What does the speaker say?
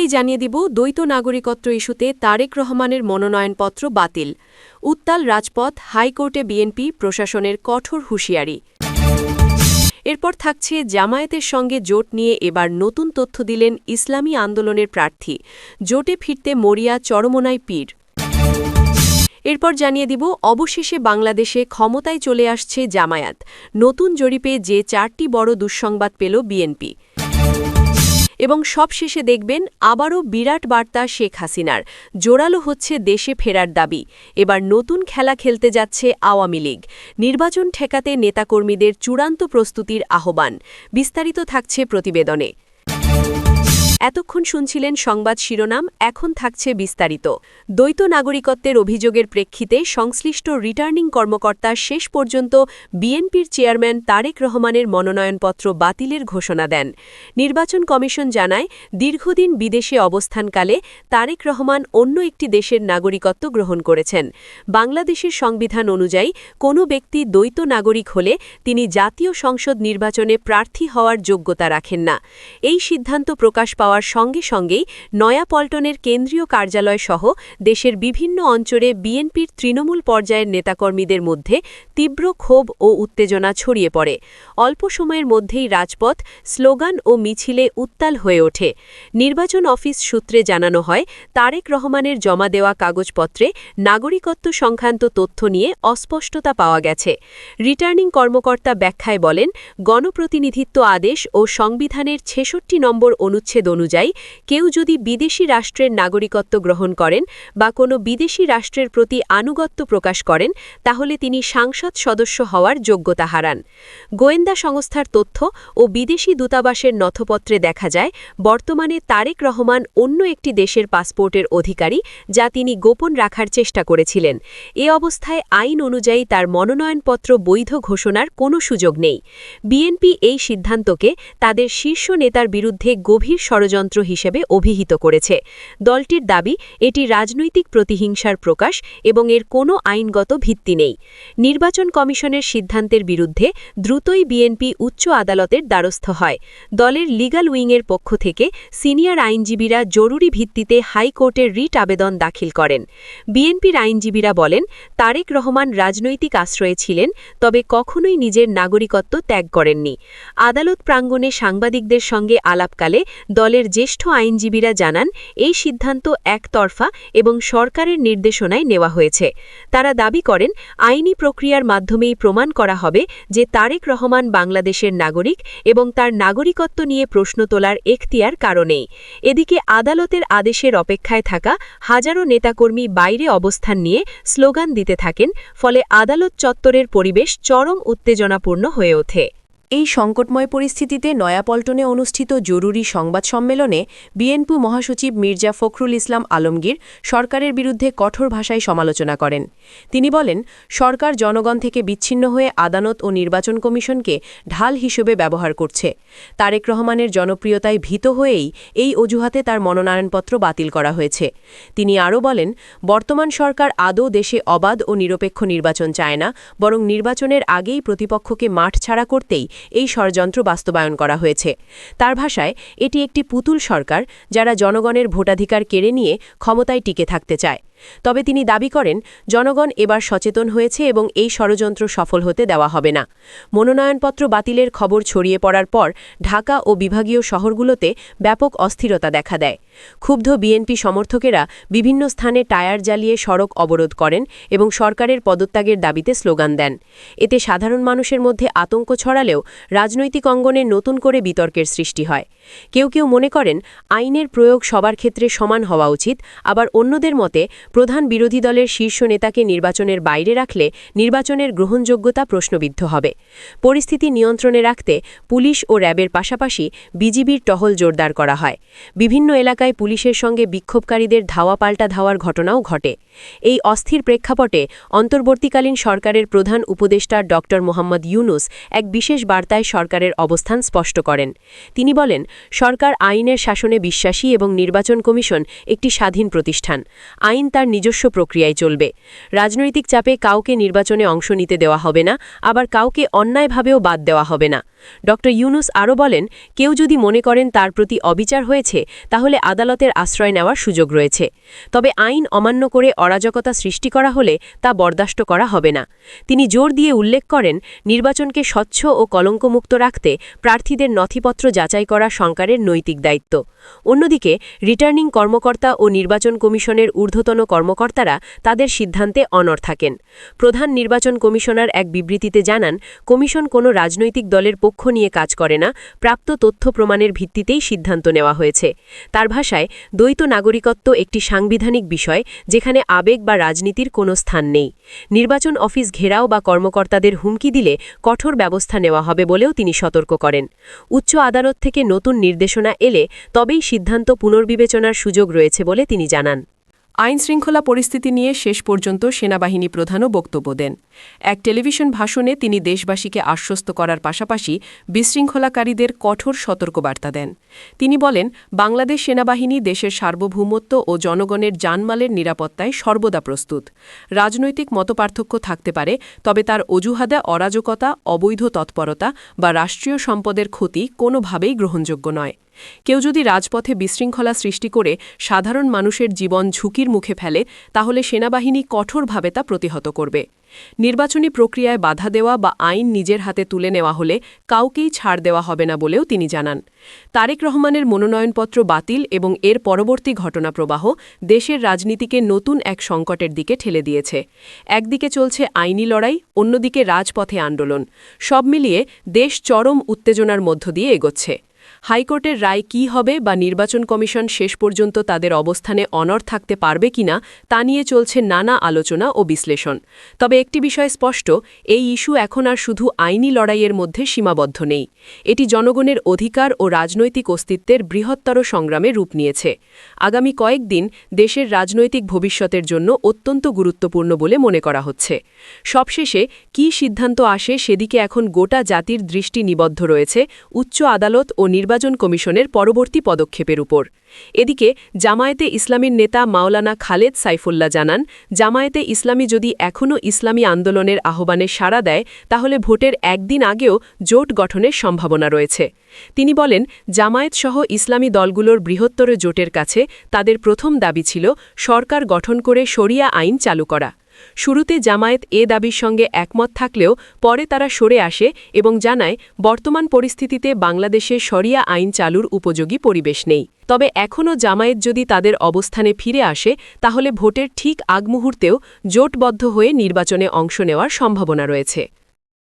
শুরুতেই জানিয়ে দিব দ্বৈত নাগরিকত্ব ইস্যুতে তারেক রহমানের মনোনয়নপত্র বাতিল। উত্তাল রাজপথ, হাইকোর্টে বিএনপি প্রশাসনের কঠোর হুঁশিয়ারি। এরপর থাকছে জামায়াতের সঙ্গে জোট নিয়ে এবার নতুন তথ্য দিলেন ইসলামী আন্দোলনের প্রার্থী। জোটে ফিরতে মরিয়া চরমোনাই পীর। এরপর জানিয়ে দিব অবশেষে বাংলাদেশে ক্ষমতায় চলে আসছে জামায়াত। নতুন জরিপে যে 4টি বড় দুঃসংবাদ পেল বিএনপি। এবং সবশেষে দেখবেন আবারও বিরাট বার্তা শেখ হাসিনার, জোরালো হচ্ছে দেশে ফেরার দাবি। এবার নতুন খেলা খেলতে যাচ্ছে আওয়ামী লীগ। নির্বাচন ঠেকাতে নেতাকর্মীদের চূড়ান্ত প্রস্তুতির আহ্বান। বিস্তারিত থাকছে প্রতিবেদনে। এতক্ষণ শুনছিলেন সংবাদ শিরোনাম, এখন থাকছে বিস্তারিত। দ্বৈত নাগরিকত্বের অভিযোগের প্রেক্ষিতে সংশ্লিষ্ট রিটার্নিং কর্মকর্তা শেষ পর্যন্ত বিএনপির চেয়ারম্যান তারেক রহমানের মনোনয়নপত্র বাতিলের ঘোষণা দেন। নির্বাচন কমিশন জানায়, দীর্ঘদিন বিদেশে অবস্থানকালে তারেক রহমান অন্য একটি দেশের নাগরিকত্ব গ্রহণ করেছেন। বাংলাদেশের সংবিধান অনুযায়ী কোনো ব্যক্তি দ্বৈত নাগরিক হলে তিনি জাতীয় সংসদ নির্বাচনে প্রার্থী হওয়ার যোগ্যতা রাখেন না। এই সিদ্ধান্ত প্রকাশ পাওয়ার সঙ্গে সঙ্গেই নয়াপল্টনের কেন্দ্রীয় কার্যালয় সহ দেশের বিভিন্ন অঞ্চলে বিএনপির তৃণমূল পর্যায়ের নেতাকর্মীদের মধ্যে তীব্র ক্ষোভ ও উত্তেজনা ছড়িয়ে পড়ে। অল্প সময়ের মধ্যেই রাজপথ, স্লোগান ও মিছিলে উত্তাল হয়ে ওঠে। নির্বাচন অফিস সূত্রে জানানো হয়, তারেক রহমানের জমা দেওয়া কাগজপত্রে নাগরিকত্ব সংক্রান্ত তথ্য নিয়ে অস্পষ্টতা পাওয়া গেছে। রিটার্নিং কর্মকর্তা ব্যাখ্যায় বলেন, গণপ্রতিনিধিত্ব আদেশ ও সংবিধানের ৬৬ নম্বর অনুচ্ছেদ অনুযায়ী কেউ যদি বিদেশি রাষ্ট্রের নাগরিকত্ব গ্রহণ করেন বা কোনো বিদেশি রাষ্ট্রের প্রতি আনুগত্য প্রকাশ করেন, তাহলে তিনি সংসদ সদস্য হওয়ার যোগ্যতা হারান। গোয়েন্দা সংস্থার তথ্য ও বিদেশি দূতাবাসের নথিপত্রে দেখা যায়, বর্তমানে তারেক রহমান অন্য একটি দেশের পাসপোর্টের অধিকারী, যা তিনি গোপন রাখার চেষ্টা করেছিলেন। এ অবস্থায় আইন অনুযায়ী তার মনোনয়নপত্র বৈধ ঘোষণার কোনো সুযোগ নেই। বিএনপি এই সিদ্ধান্তকে তাদের শীর্ষ নেতার বিরুদ্ধে গভীর ষড়যন্ত্র হিসেবে অভিহিত করেছে। দলটির দাবি, এটি রাজনৈতিক প্রতিহিংসার প্রকাশ এবং এর কোনো আইনগত ভিত্তি নেই। নির্বাচন কমিশনের সিদ্ধান্তের বিরুদ্ধে দ্রুতই বিএনপি উচ্চ আদালতের দ্বারস্থ হয়। দলের লিগ্যাল উইংয়ের পক্ষ থেকে সিনিয়র আইনজীবীরা জরুরি ভিত্তিতে হাইকোর্টের রিট আবেদন দাখিল করেন। বিএনপির আইনজীবীরা বলেন, তারেক রহমান রাজনৈতিক আশ্রয়ে ছিলেন, তবে কখনোই নিজের নাগরিকত্ব ত্যাগ করেননি। আদালত প্রাঙ্গণে সাংবাদিকদের সঙ্গে আলাপকালে দলের জ্যেষ্ঠ আইনজীবীরা জানান, এই সিদ্ধান্ত একতরফা এবং সরকারের নির্দেশনায় নেওয়া হয়েছে। তারা দাবি করেন, আইনি প্রক্রিয়ার মাধ্যমেই প্রমাণ করা হবে যে তারেক রহমান বাংলাদেশের নাগরিক এবং তার নাগরিকত্ব নিয়ে প্রশ্ন তোলার এখতিয়ার কারণেই। এদিকে আদালতের আদেশের অপেক্ষায় থাকা হাজারো নেতাকর্মী বাইরে অবস্থান নিয়ে স্লোগান দিতে থাকেন, ফলে আদালত চত্বরের পরিবেশ চরম উত্তেজনাপূর্ণ হয়ে ওঠে। এই সংকটময় পরিস্থিতিতে নয়াপল্টনে অনুষ্ঠিত জরুরি সংবাদ সম্মেলনে বিএনপি মহাসচিব মির্জা ফখরুল ইসলাম আলমগীর সরকারের বিরুদ্ধে কঠোর ভাষায় সমালোচনা করেন। তিনি বলেন, সরকার জনগণ থেকে বিচ্ছিন্ন হয়ে আদালত ও নির্বাচন কমিশনকে ঢাল হিসেবে ব্যবহার করছে। তারেক রহমানের জনপ্রিয়তায় ভীত হয়েই এই অজুহাতে তার মনোনয়নপত্র বাতিল করা হয়েছে। তিনি আরও বলেন, বর্তমান সরকার আদৌ দেশে অবাধ ও নিরপেক্ষ নির্বাচন চায় না, বরং নির্বাচনের আগেই প্রতিপক্ষকে মাঠ ছাড়া করতেই এই ষড়যন্ত্র বাস্তবায়ন করা হয়েছে। তার ভাষায়, এটি একটি পুতুল সরকার, যারা জনগণের ভোটাধিকার কেড়ে নিয়ে ক্ষমতায় টিকে থাকতে চায়। তবে তিনি দাবি করেন, জনগণ এবার সচেতন হয়েছে এবং এই ষড়যন্ত্র সফল হতে দেওয়া হবে না। মনোনয়নপত্র বাতিলের খবর ছড়িয়ে পড়ার পর ঢাকা ও বিভাগীয় শহরগুলোতে ব্যাপক অস্থিরতা দেখা দেয়। ক্ষুব্ধ বিএনপি সমর্থকেরা বিভিন্ন স্থানে টায়ার জ্বালিয়ে সড়ক অবরোধ করেন এবং সরকারের পদত্যাগের দাবিতে স্লোগান দেন। এতে সাধারণ মানুষের মধ্যে আতঙ্ক ছড়ালেও রাজনৈতিক অঙ্গনে নতুন করে বিতর্কের সৃষ্টি হয়। কেউ কেউ মনে করেন, আইনের প্রয়োগ সবার ক্ষেত্রে সমান হওয়া উচিত, আবার অন্যদের মতে প্রধান বিরোধী দলের শীর্ষ নেতাকে নির্বাচনের বাইরে রাখলে নির্বাচনের গ্রহণযোগ্যতা প্রশ্নবিদ্ধ হবে। পরিস্থিতি নিয়ন্ত্রণে রাখতে পুলিশ ও র্যাবের পাশাপাশি বিজিবির টহল জোরদার করা হয়। বিভিন্ন এলাকায় পুলিশের সঙ্গে বিক্ষোভকারীদের ধাওয়া পাল্টা ধাওয়ার ঘটনাও ঘটে। এই অস্থির প্রেক্ষাপটে অন্তর্বর্তীকালীন সরকারের প্রধান উপদেষ্টা ড. মোহাম্মদ ইউনুস এক বিশেষ বার্তায় সরকারের অবস্থান স্পষ্ট করেন। তিনি বলেন, সরকার আইনের শাসনে বিশ্বাসী এবং নির্বাচন কমিশন একটি স্বাধীন প্রতিষ্ঠান। আইন তার তার নিজস্ব প্রক্রিয়ায় চলবে। রাজনৈতিক চাপে কাউকে নির্বাচনে অংশ নিতে দেওয়া হবে না, আবার কাউকে অন্যায়ভাবেও বাদ দেওয়া হবে না। ড ইউনুস আরও বলেন, কেউ যদি মনে করেন তার প্রতি অবিচার হয়েছে, তাহলে আদালতের আশ্রয় নেওয়ার সুযোগ রয়েছে। তবে আইন অমান্য করে অরাজকতা সৃষ্টি করা হলে তা বরদাস্ত করা হবে না। তিনি জোর দিয়ে উল্লেখ করেন, নির্বাচনকে স্বচ্ছ ও কলঙ্কমুক্ত রাখতে প্রার্থীদের নথিপত্র যাচাই করা সরকারের নৈতিক দায়িত্ব। অন্যদিকে রিটার্নিং কর্মকর্তা ও নির্বাচন কমিশনের ঊর্ধ্বতন কর্মকর্তারা তাদের সিদ্ধান্তে অনড় থাকেন। প্রধান নির্বাচন কমিশনার এক বিবৃতিতে জানান, কমিশন কোনো রাজনৈতিক দলের পক্ষ নিয়ে কাজ করে না, প্রাপ্ত তথ্য প্রমাণের ভিত্তিতেই সিদ্ধান্ত নেওয়া হয়েছে। তার ভাষায়, দ্বৈত নাগরিকত্ব একটি সাংবিধানিক বিষয়, যেখানে আবেগ বা রাজনীতির কোনো স্থান নেই। নির্বাচন অফিস ঘেরাও বা কর্মকর্তাদের হুমকি দিলে কঠোর ব্যবস্থা নেওয়া হবে বলেও তিনি সতর্ক করেন। উচ্চ আদালত থেকে নতুন নির্দেশনা এলে তবেই সিদ্ধান্ত পুনর্বিবেচনার সুযোগ রয়েছে বলে তিনি জানান। আইনশৃঙ্খলা পরিস্থিতি নিয়ে শেষ পর্যন্ত সেনাবাহিনী প্রধানও বক্তব্য দেন। এক টেলিভিশন ভাষণে তিনি দেশবাসীকে আশ্বস্ত করার পাশাপাশি বিশৃঙ্খলাকারীদের কঠোর সতর্কবার্তা দেন। তিনি বলেন, বাংলাদেশ সেনাবাহিনী দেশের সার্বভৌমত্ব ও জনগণের জানমালের নিরাপত্তায় সর্বদা প্রস্তুত। রাজনৈতিক মতপার্থক্য থাকতে পারে, তবে তার অজুহাতে অরাজকতা, অবৈধ তৎপরতা বা রাষ্ট্রীয় সম্পদের ক্ষতি কোনোভাবেই গ্রহণযোগ্য নয়। কেউ যদি রাজপথে বিশৃঙ্খলা সৃষ্টি করে সাধারণ মানুষের জীবন ঝুঁকির মুখে ফেলে, তাহলে সেনাবাহিনী কঠোরভাবে তা প্রতিহত করবে। নির্বাচনী প্রক্রিয়ায় বাধা দেওয়া বা আইন নিজের হাতে তুলে নেওয়া হলে কাউকেই ছাড় দেওয়া হবে না বলেও তিনি জানান। তারেক রহমানের মনোনয়নপত্র বাতিল এবং এর পরবর্তী ঘটনাপ্রবাহ দেশের রাজনীতিকে নতুন এক সংকটের দিকে ঠেলে দিয়েছে। একদিকে চলছে আইনি লড়াই, অন্যদিকে রাজপথে আন্দোলন। সব মিলিয়ে দেশ চরম উত্তেজনার মধ্য দিয়ে এগোচ্ছে। হাইকোর্টের রায় কী হবে বা নির্বাচন কমিশন শেষ পর্যন্ত তাদের অবস্থানে অনড় থাকতে পারবে কিনা তা নিয়ে চলছে নানা আলোচনা ও বিশ্লেষণ। তবে একটি বিষয় স্পষ্ট, এই ইস্যু এখন আর শুধু আইনি লড়াইয়ের মধ্যে সীমাবদ্ধ নেই। এটি জনগণের অধিকার ও রাজনৈতিক অস্তিত্বের বৃহত্তর সংগ্রামে রূপ নিয়েছে। আগামী কয়েকদিন দেশের রাজনৈতিক ভবিষ্যতের জন্য অত্যন্ত গুরুত্বপূর্ণ বলে মনে করা হচ্ছে। সবশেষে কী সিদ্ধান্ত আসে সেদিকে এখন গোটা জাতির দৃষ্টি নিবদ্ধ রয়েছে উচ্চ আদালত ও নির্বাচন কমিশনের পরবর্তী পদক্ষেপের উপর। এদিকে জামায়াতে ইসলামীর নেতা মাওলানা খালেদ সাইফুল্লাহ জানান, জামায়াতে ইসলামী যদি এখনও ইসলামী আন্দোলনের আহ্বানে সাড়া দেয়, তাহলে ভোটের একদিন আগেও জোট গঠনের সম্ভাবনা রয়েছে। তিনি বলেন, জামায়াতসহ ইসলামী দলগুলোর বৃহত্তর জোটের কাছে তাদের প্রথম দাবি ছিল সরকার গঠন করে শরিয়া আইন চালু করা। শুরুতে জামায়াত এ দাবির সঙ্গে একমত থাকলেও পরে তারা সরে আসে এবং জানায়, বর্তমান পরিস্থিতিতে বাংলাদেশে শরিয়া আইন চালুর উপযোগী পরিবেশ নেই। তবে এখনও জামায়াত যদি তাদের অবস্থানে ফিরে আসে, তাহলে ভোটের ঠিক আগ মুহূর্তেও জোটবদ্ধ হয়ে নির্বাচনে অংশ নেওয়ার সম্ভাবনা রয়েছে।